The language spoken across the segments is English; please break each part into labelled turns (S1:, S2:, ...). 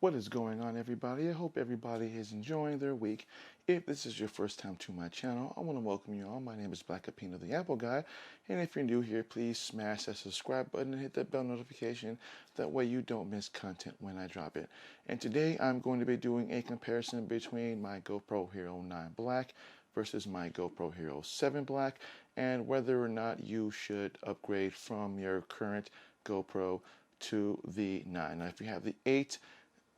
S1: What is going on, everybody? I hope everybody is enjoying their week. If this is your first time to my channel, I want to welcome you all. My name is Black Apino, the Apple Guy, and if you're new here, please smash that subscribe button and hit that bell notification. That way you don't miss content when I drop it. And today I'm going to be doing a comparison between my GoPro Hero 9 Black versus my GoPro Hero 7 Black, and whether or not you should upgrade from your current GoPro to the 9. Now, if you have the 8,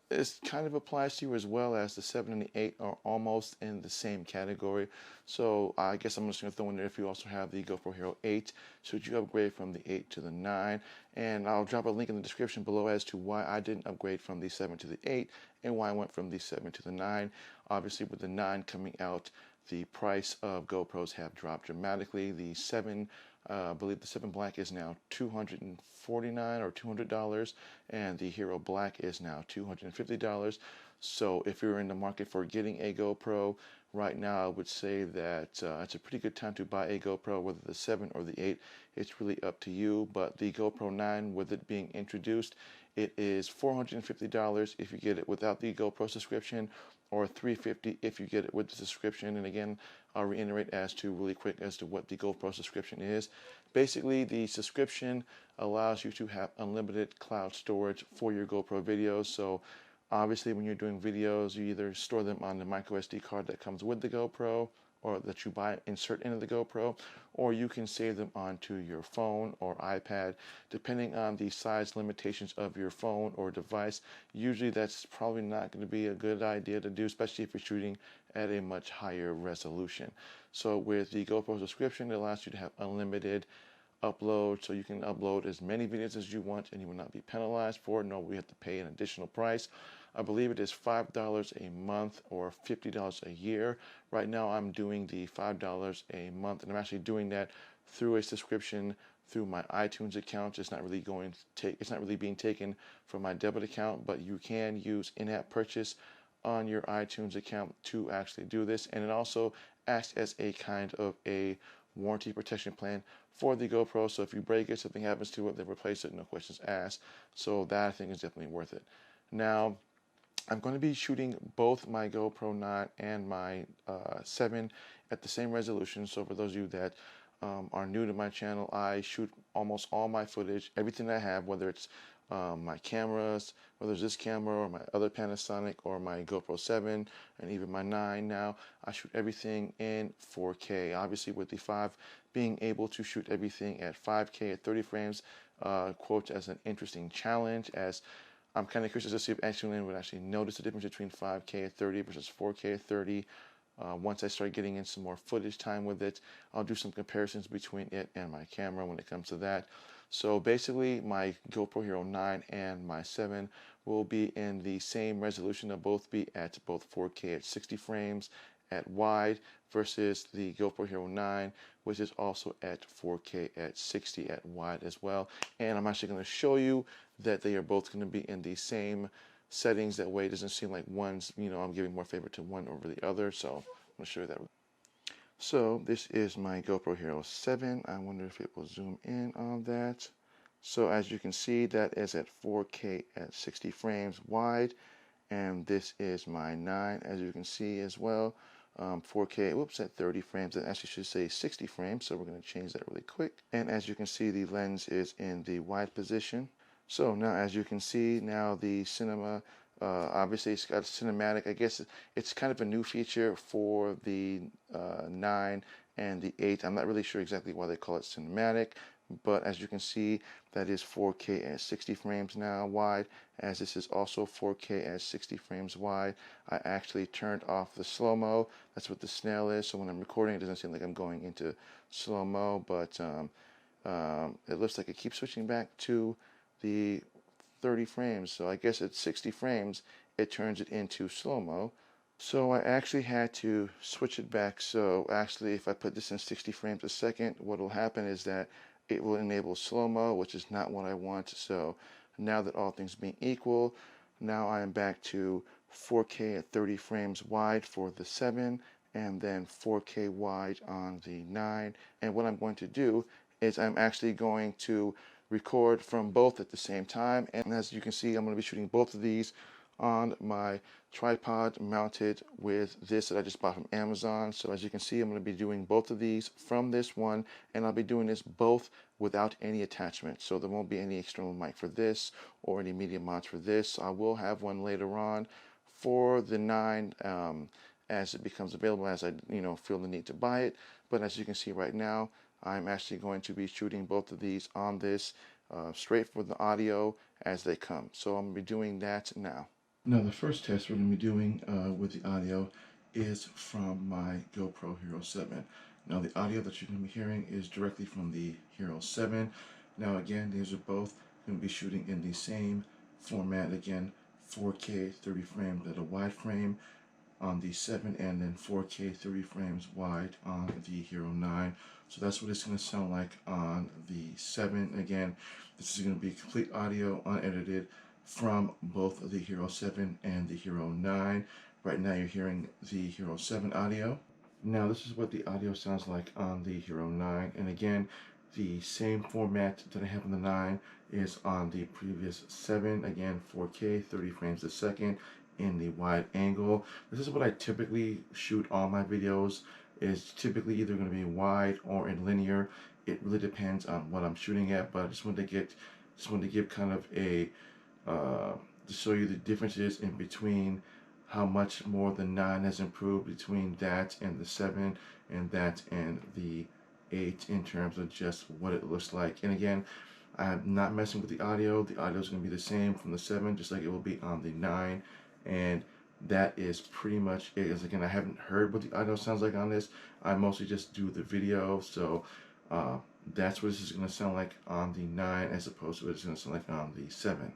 S1: this kind of applies to you, as well as the 7 and the 8 are almost in the same category. So I guess I'm just going to throw in there, if you also have the GoPro Hero 8, should you upgrade from the 8 to the 9? And I'll drop a link in the description below as to why I didn't upgrade from the 7 to the 8 and why I went from the 7 to the 9. Obviously, with the 9 coming out, the price of GoPros have dropped dramatically. The 7, I believe the 7 Black is now $249 or $200, and the Hero Black is now $250. So if you're in the market for getting a GoPro right now, I would say that it's a pretty good time to buy a GoPro, whether the 7 or the 8. It's really up to you. But the GoPro 9, with it being introduced, it is $450 if you get it without the GoPro subscription, or $350 if you get it with the subscription. And again, I'll reiterate really quick as to what the GoPro subscription is. Basically, the subscription allows you to have unlimited cloud storage for your GoPro videos. So obviously, when you're doing videos, you either store them on the micro SD card that comes with the GoPro, or that you insert into the GoPro, or you can save them onto your phone or iPad, depending on the size limitations of your phone or device. Usually that's probably not going to be a good idea to do, especially if you're shooting at a much higher resolution. So with the GoPro subscription, it allows you to have unlimited upload, so you can upload as many videos as you want and you will not be penalized for it. No, we have to pay an additional price. I believe it is $5 a month or $50 a year. Right now I'm doing the $5 a month, and I'm actually doing that through a subscription through my iTunes account. It's not really being taken from my debit account, but you can use in-app purchase on your iTunes account to actually do this, and it also acts as a kind of a warranty protection plan for the GoPro. So if you break it, something happens to it, they replace it, no questions asked. So that, I think, is definitely worth it. Now, I'm going to be shooting both my GoPro 9 and my 7 at the same resolution. So for those of you that are new to my channel, I shoot almost all my footage, everything I have, whether it's my cameras, whether it's this camera or my other Panasonic or my GoPro 7 and even my 9 now, I shoot everything in 4K. Obviously, with the 5 being able to shoot everything at 5K at 30 frames, quotes as an interesting challenge, as I'm kind of curious to see if anyone would actually notice the difference between 5K at 30 versus 4K at 30. Once I start getting in some more footage time with it, I'll do some comparisons between it and my camera when it comes to that. So basically, my GoPro Hero 9 and my 7 will be in the same resolution. They'll both be at both 4K at 60 frames at wide, versus the GoPro Hero 9, which is also at 4K at 60 at wide as well. And I'm actually going to show you that they are both going to be in the same settings. That way it doesn't seem like one's, I'm giving more favor to one over the other. So I'm going to show you that. So this is my GoPro Hero 7. I wonder if it will zoom in on that. So as you can see, that is at 4K at 60 frames wide. And this is my 9, as you can see as well. 4K, at 30 frames. That actually should say 60 frames, so we're going to change that really quick. And as you can see, the lens is in the wide position. So now, as you can see, now the cinema, obviously it's got cinematic. I guess it's kind of a new feature for the 9 and the 8. I'm not really sure exactly why they call it cinematic, but as you can see, that is 4K at 60 frames now wide, as this is also 4K at 60 frames wide. I actually turned off the slow-mo. That's what the snail is, so when I'm recording, it doesn't seem like I'm going into slow-mo, but it looks like it keeps switching back to the 30 frames. So I guess at 60 frames, it turns it into slow-mo. So I actually had to switch it back. So actually, if I put this in 60 frames a second, what will happen is that it will enable slow-mo, which is not what I want. So now that all things being equal, now I am back to 4K at 30 frames wide for the 7, and then 4K wide on the 9. And what I'm going to do is I'm actually going to record from both at the same time. And as you can see, I'm going to be shooting both of these on my tripod mounted with this that I just bought from Amazon. So as you can see, I'm going to be doing both of these from this one, and I'll be doing this both without any attachment. So there won't be any external mic for this or any media mods for this. I will have one later on for the 9 as it becomes available, as I feel the need to buy it. But as you can see right now, I'm actually going to be shooting both of these on this straight for the audio as they come. So I'm going to be doing that now. Now the first test we're going to be doing with the audio is from my GoPro Hero 7. Now the audio that you're going to be hearing is directly from the Hero 7. Now again, these are both going to be shooting in the same format, again 4K 30 frames at a wide frame on the 7, and then 4K 30 frames wide on the Hero 9. So that's what it's going to sound like on the 7. Again, this is going to be complete audio, unedited, from both the Hero 7 and the Hero 9. Right now you're hearing the Hero 7 audio. Now this is what the audio sounds like on the Hero 9. And again, the same format that I have on the 9 is on the previous 7. Again, 4K, 30 frames a second in the wide angle. This is what I typically shoot all my videos. Is typically either going to be wide or in linear. It really depends on what I'm shooting at, but I just wanted to give kind of a to show you the differences in between how much more the 9 has improved between that and the 7, and that and the 8 in terms of just what it looks like. And again, I'm not messing with the audio. The audio is going to be the same from the 7, just like it will be on the 9. And that is pretty much it. As again, I haven't heard what the audio sounds like on this. I mostly just do the video, so that's what this is going to sound like on the 9 as opposed to what it's going to sound like on the 7.